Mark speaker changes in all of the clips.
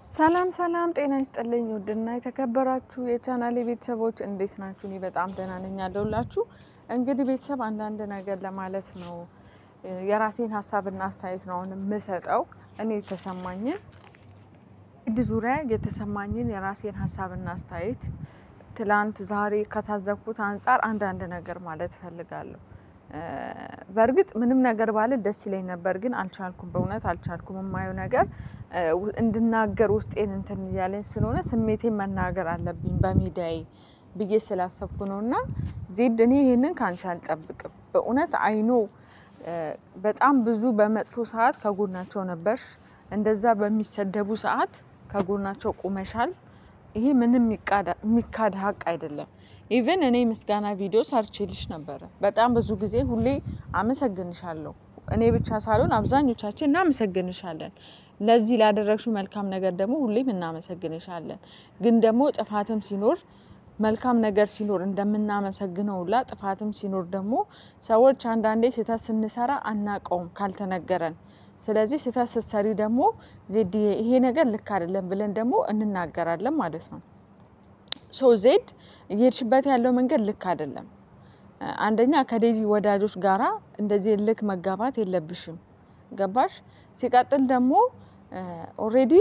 Speaker 1: ሰላም ሰላም ጤና ይስጥልኝ ውድና የተከበራችሁ የቻናሌ ቤተሰቦች እንዴት ናችሁ? እኔ በጣም ደህና ነኝ ያለሁላችሁ። እንግዲህ ቤተሰብ አንዳንድ ነገር ለማለት ነው የራሴን ሐሳብና አስተያየት ነው የምሰጠው። እኔ የተሰማኝን ዙሪያ የተሰማኝን የራሴን ሐሳብና አስተያየት ትላንት ዛሬ ከታዘብኩት አንፃር አንዳንድ ነገር ማለት ፈልጋለሁ። በርግጥ ምንም ነገር ባለ ደስ ይለኝ ነበር ግን አልቻልኩም በእውነት አልቻልኩም። የማየው ነገር እንድናገር ውስጤን እንትን ያለኝ ስለሆነ ስሜቴን መናገር አለብኝ በሚዲያዬ ብዬ ስላሰብኩ ነውና ዜድ እኔ ይሄንን ካንቺ አልጠብቅም። በእውነት አይኖ በጣም ብዙ በመጥፎ ሰዓት ከጎናቸው ነበርሽ። እንደዛ በሚሰደቡ ሰዓት ከጎናቸው ቆመሻል። ይሄ ምንም የሚካድ ሀቅ አይደለም። ኢቭን እኔ ምስጋና ቪዲዮ ሰርቼልሽ ነበር። በጣም ብዙ ጊዜ ሁሌ አመሰግንሻለሁ። እኔ ብቻ ሳልሆን አብዛኞቻችን እናመሰግንሻለን። ለዚህ ላደረግሽው መልካም ነገር ደግሞ ሁሌም እናመሰግንሻለን። ግን ደግሞ ጥፋትም ሲኖር መልካም ነገር ሲኖር እንደምናመሰግነው ሁላ ጥፋትም ሲኖር ደግሞ ሰዎች አንዳንዴ ስህተት ስንሰራ አናቀውም ካልተነገረን። ስለዚህ ስህተት ስትሰሪ ደግሞ ዜድ ይሄ ነገር ልክ አይደለም ብለን ደግሞ እንናገራለን ማለት ነው። ዜድ እየሄድሽበት ያለው መንገድ ልክ አይደለም። አንደኛ ከዴዚ ወዳጆች ጋራ እንደዚህ ልክ መጋባት የለብሽም። ገባሽ? ሲቀጥል ደግሞ ኦሬዲ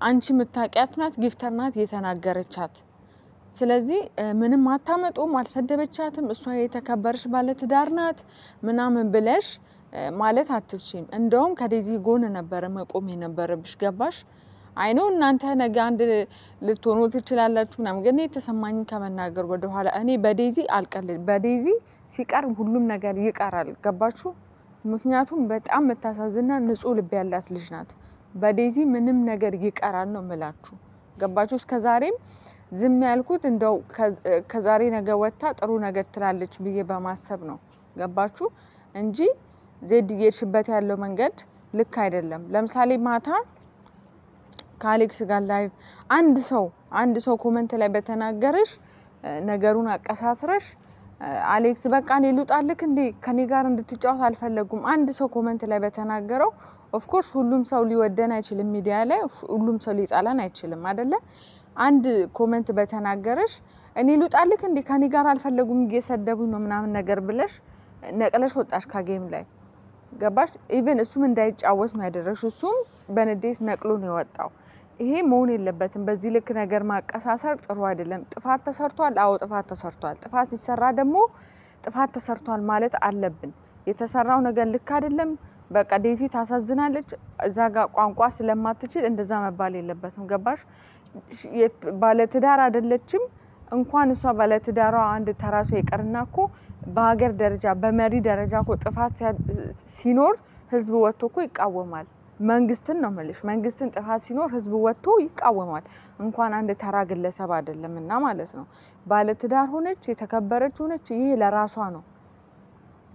Speaker 1: አንቺ ምታቂያት ናት ጊፍተር ናት የተናገረቻት። ስለዚህ ምንም አታመጡም አልሰደበቻትም እሷ የተከበረሽ ባለ ትዳር ናት ምናምን ብለሽ ማለት አትችይም። እንደውም ከዴዚ ጎን ነበር መቆም የነበረብሽ። ገባሽ? አይኖ እናንተ ነገ አንድ ልትሆኑ ትችላላችሁ ምናምን ግን የተሰማኝን ከመናገር ወደ ኋላ እኔ በዴዚ አልቀልድ። በዴዚ ሲቀርብ ሁሉም ነገር ይቀራል። ገባችሁ? ምክንያቱም በጣም መታሳዝና ንጹህ ልብ ያላት ልጅ ናት። በዴዚ ምንም ነገር ይቀራል ነው የምላችሁ። ገባችሁ? እስከዛሬም ዝም ያልኩት እንደው ከዛሬ ነገ ወጣ ጥሩ ነገር ትላለች ብዬ በማሰብ ነው። ገባችሁ? እንጂ ዜድ እየሄድሽበት ያለው መንገድ ልክ አይደለም። ለምሳሌ ማታ ከአሌክስ ጋር ላይቭ አንድ ሰው ኮሜንት ላይ በተናገረሽ ነገሩን አቀሳስረሽ አሌክስ በቃ እኔ ልውጣልክ እንዴ ከኔ ጋር እንድትጫወት አልፈለጉም አንድ ሰው ኮሜንት ላይ በተናገረው ኦፍ ኮርስ ሁሉም ሰው ሊወደን አይችልም። ሚዲያ ላይ ሁሉም ሰው ሊጣላን አይችልም አይደለ? አንድ ኮሜንት በተናገረሽ እኔ ልውጣልክ እንዴ ከኔ ጋር አልፈለጉም እየሰደቡኝ ነው ምናምን ነገር ብለሽ ነቅለሽ ወጣሽ ከጌም ላይ። ገባሽ? ኢቭን እሱም እንዳይጫወት ነው ያደረግሽ። እሱም በንዴት ነቅሎ ነው የወጣው። ይሄ መሆን የለበትም። በዚህ ልክ ነገር ማቀሳሰር ጥሩ አይደለም። ጥፋት ተሰርቷል። አዎ ጥፋት ተሰርቷል። ጥፋት ሲሰራ ደግሞ ጥፋት ተሰርቷል ማለት አለብን። የተሰራው ነገር ልክ አይደለም በቃ ዴዚ ታሳዝናለች እዛ ጋር ቋንቋ ስለማትችል እንደዛ መባል የለበትም። ገባሽ? ባለ ትዳር አይደለችም። እንኳን እሷ ባለ ትዳሯ አንድ ተራሷ ይቀርናኮ በሀገር ደረጃ በመሪ ደረጃ እኮ ጥፋት ሲኖር ህዝብ ወጥቶ እኮ ይቃወማል። መንግስትን ነው መልሽ መንግስትን ጥፋት ሲኖር ህዝብ ወጥቶ ይቃወማል። እንኳን አንድ ተራ ግለሰብ አይደለምና ማለት ነው። ባለ ትዳር ሆነች የተከበረች ሆነች ይሄ ለራሷ ነው።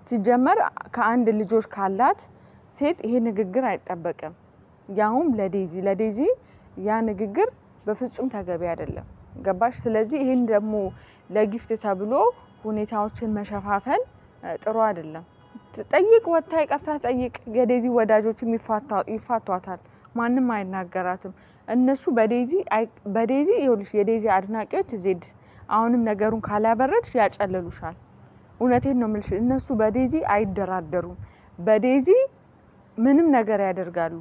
Speaker 1: ሲጀመር ከአንድ ልጆች ካላት ሴት ይሄ ንግግር አይጠበቅም። ያውም ለዴዚ ያ ንግግር በፍጹም ተገቢ አይደለም። ገባሽ? ስለዚህ ይሄን ደግሞ ለጊፍት ተብሎ ሁኔታዎችን መሸፋፈን ጥሩ አይደለም። ጠይቅ ወጣ ይቅርታ ጠይቅ። የዴዚ ወዳጆችም ይፋቷታል። ማንም አይናገራትም። እነሱ በዴዚ ይኸውልሽ የዴዚ አድናቂዎች ዜድ አሁንም ነገሩን ካላበረድሽ ያጨለሉሻል። እውነቴን ነው የምልሽ። እነሱ በዴዚ አይደራደሩም። በዴዚ ምንም ነገር ያደርጋሉ።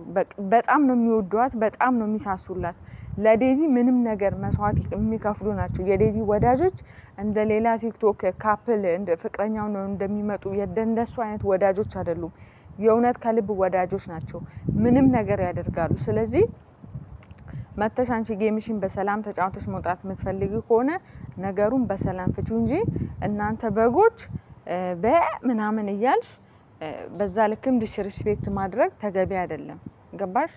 Speaker 1: በጣም ነው የሚወዷት በጣም ነው የሚሳሱላት። ለዴዚ ምንም ነገር መስዋዕት የሚከፍሉ ናቸው። የዴዚ ወዳጆች እንደ ሌላ ቲክቶክ ካፕል እንደ ፍቅረኛው ነው እንደሚመጡ የደንደሱ አይነት ወዳጆች አይደሉም። የእውነት ከልብ ወዳጆች ናቸው። ምንም ነገር ያደርጋሉ። ስለዚህ መተሽ አንቺ ጌምሽን በሰላም ተጫውተሽ መውጣት የምትፈልጊ ከሆነ ነገሩን በሰላም ፍቺው እንጂ እናንተ በጎች በምናምን እያልሽ በዛ ልክም ዲስሪስፔክት ማድረግ ተገቢ አይደለም። ገባሽ?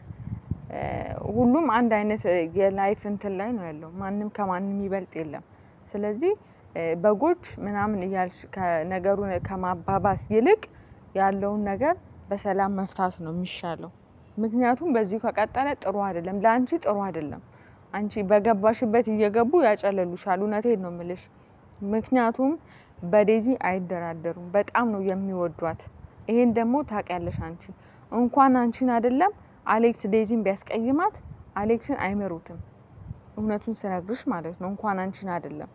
Speaker 1: ሁሉም አንድ አይነት የላይፍ እንትን ላይ ነው ያለው። ማንም ከማንም ይበልጥ የለም። ስለዚህ በጎች ምናምን እያልሽ ነገሩን ከማባባስ ይልቅ ያለውን ነገር በሰላም መፍታት ነው የሚሻለው። ምክንያቱም በዚህ ከቀጠለ ጥሩ አይደለም። ላንቺ ጥሩ አይደለም። አንቺ በገባሽበት እየገቡ ያጨለሉሻል። እውነቴን ነው የምልሽ። ምክንያቱም በዴዚ አይደራደሩም። በጣም ነው የሚወዷት። ይሄን ደግሞ ታውቂያለሽ አንቺ። እንኳን አንቺን አይደለም አሌክስ ዴዚን ቢያስቀይማት አሌክስን አይመሩትም እውነቱን ስነግርሽ ማለት ነው እንኳን አንቺን አይደለም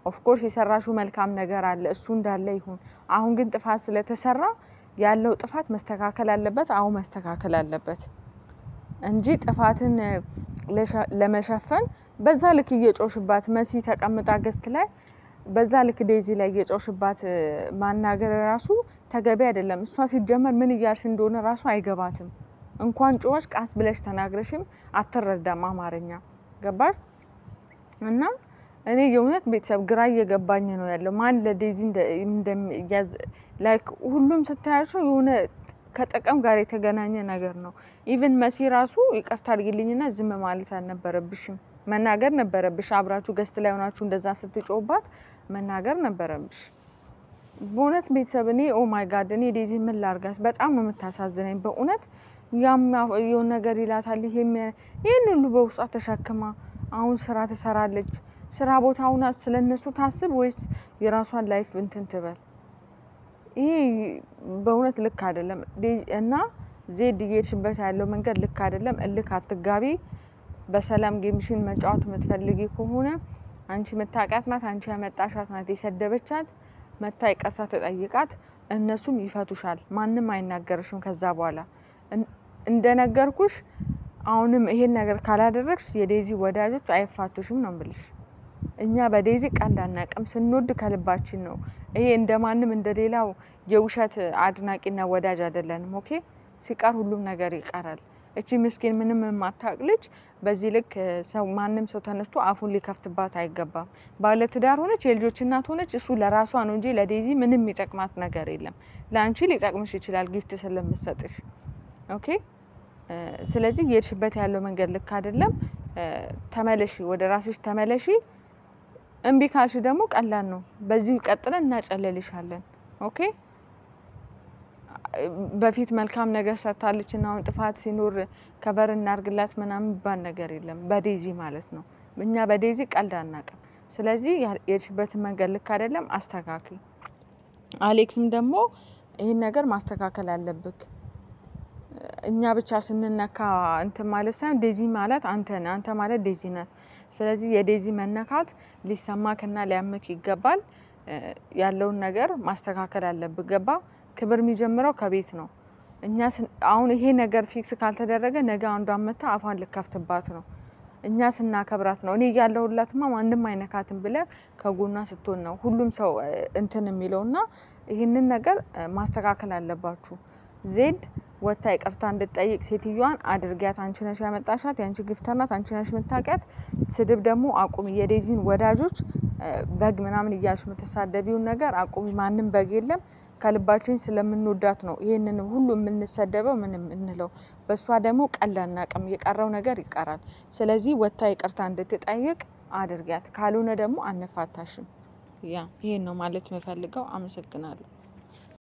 Speaker 1: ኦፍ ኮርስ የሰራሹ መልካም ነገር አለ እሱ እንዳለ ይሁን አሁን ግን ጥፋት ስለተሰራ ያለው ጥፋት መስተካከል አለበት አው መስተካከል አለበት እንጂ ጥፋትን ለመሸፈን በዛ ልክ እየጮሽባት መሲ ተቀምጣ ገስት ላይ በዛ ልክ ዴዚ ላይ እየጮሽባት ማናገር ራሱ ተገቢ አይደለም እሷ ሲጀመር ምን ይያርሽ እንደሆነ ራሱ አይገባትም እንኳን ጮሽ ቃስ ብለሽ ተናግረሽም አትረዳም አማርኛ ገባሽ እና እኔ የውነት ቤተሰብ ግራ እየገባኝ ነው ያለው ማን ለዴዚ እንደሚያዝ ላይክ ሁሉም ስታያቸው የሆነ ከጠቀም ጋር የተገናኘ ነገር ነው ኢቭን መሲ ራሱ ይቅርታ አድርጊልኝና ዝም ማለት አልነበረብሽም መናገር ነበረብሽ አብራችሁ ገስት ላይ ሆናችሁ እንደዛ ስትጮባት መናገር ነበረብሽ በእውነት ቤተሰብ እኔ ኦ ማይ ጋድ እኔ ዴዚ ምን ላርጋት በጣም ነው የምታሳዝነኝ በእውነት ያም የሆነ ነገር ይላታል ይሄን ሁሉ በውስጧ ተሸክማ አሁን ስራ ትሰራለች ስራ ቦታውና ስለነሱ ታስብ ወይስ የራሷን ላይፍ እንትን ትበል ይሄ በእውነት ልክ አይደለም እና ዜድ እየሄድሽበት ያለው መንገድ ልክ አይደለም እልክ አትጋቢ በሰላም ጌምሽን መጫወት የምትፈልጊ ከሆነ አንቺ መታቃት ናት አንቺ ያመጣሻት ናት የሰደበቻት መታ ይቅርታ ተጠይቃት እነሱም ይፈቱሻል ማንንም አይናገርሽም ከዛ በኋላ እንደነገርኩሽ አሁንም ይሄን ነገር ካላደረግሽ የዴዚ ወዳጆች አይፋቱሽም ነው ምልሽ እኛ በዴዚ ቀልድ አናቅም ስንወድ ከልባችን ነው ይሄ እንደማንም እንደሌላው የውሸት አድናቂና ወዳጅ አይደለንም ኦኬ ሲቀር ሁሉም ነገር ይቀራል እቺ ምስኪን ምንም ማታቅልጅ በዚህ ልክ ሰው ማንንም ሰው ተነስቶ አፉን ሊከፍትባት አይገባም ባለ ትዳር ሆነች የልጆች እናት ሆነች እሱ ለራሷ ነው እንጂ ለዴዚ ምንም ይጠቅማት ነገር የለም ላንቺ ሊጠቅምሽ ይችላል ጊፍት ስለምትሰጥሽ ኦኬ ስለዚህ የሄድሽበት ያለው መንገድ ልክ አይደለም ተመለሺ ወደ ራስሽ ተመለሺ እንቢ ካልሽ ደግሞ ቀላል ነው በዚህ ቀጥለን እናጨለልሻለን ኦኬ በፊት መልካም ነገር ሰርታለችና አሁን ጥፋት ሲኖር ከበር እናርግላት ምናምን ባን ነገር የለም በዴዚ ማለት ነው እኛ በዴዚ ቀልድ አናቅም ስለዚህ የሄድሽበት መንገድ ልክ አይደለም አስተካኪ አሌክስም ደግሞ ይሄን ነገር ማስተካከል አለብክ እኛ ብቻ ስንነካ እንት ማለት ሳይሆን ዴዚ ማለት አንተ ማለት ዴዚ ናት ስለዚህ የዴዚ መነካት ሊሰማክና ሊያምክ ይገባል ያለውን ነገር ማስተካከል አለብክ ገባ ክብር የሚጀምረው ከቤት ነው እኛ አሁን ይሄ ነገር ፊክስ ካልተደረገ ነገ አንዷ አመታ አፋን ልከፍትባት ነው እኛ ስናከብራት ነው እኔ ያለውላትማ ማንንም አይነካትም ብለ ከጎና ስትሆን ነው ሁሉም ሰው እንትን የሚለውና ይሄንን ነገር ማስተካከል አለባችሁ ዜድ ወታ ይቅርታ እንድትጠይቅ ሴትዮዋን አድርጊያት አንቺ ነሽ ያመጣሻት ያንቺ ግፍተናት አንቺ ነሽ መታቀት ስድብ ደግሞ አቁም የዴዚን ወዳጆች በግ ምናምን ይያልሽ የምትሳደቢው ነገር አቁም ማንንም በግ የለም ከልባችን ስለምንወዳት ነው ይሄንን ሁሉ የምንሰደበው ምንም እንለው በሷ ደግሞ ቀላልና ቀም የቀረው ነገር ይቀራል ስለዚህ ወታ ይቅርታ እንድትጠይቅ አድርጊያት ካልሆነ ደግሞ አንፋታሽም ያ ይሄን ነው ማለት የምፈልገው አመሰግናለሁ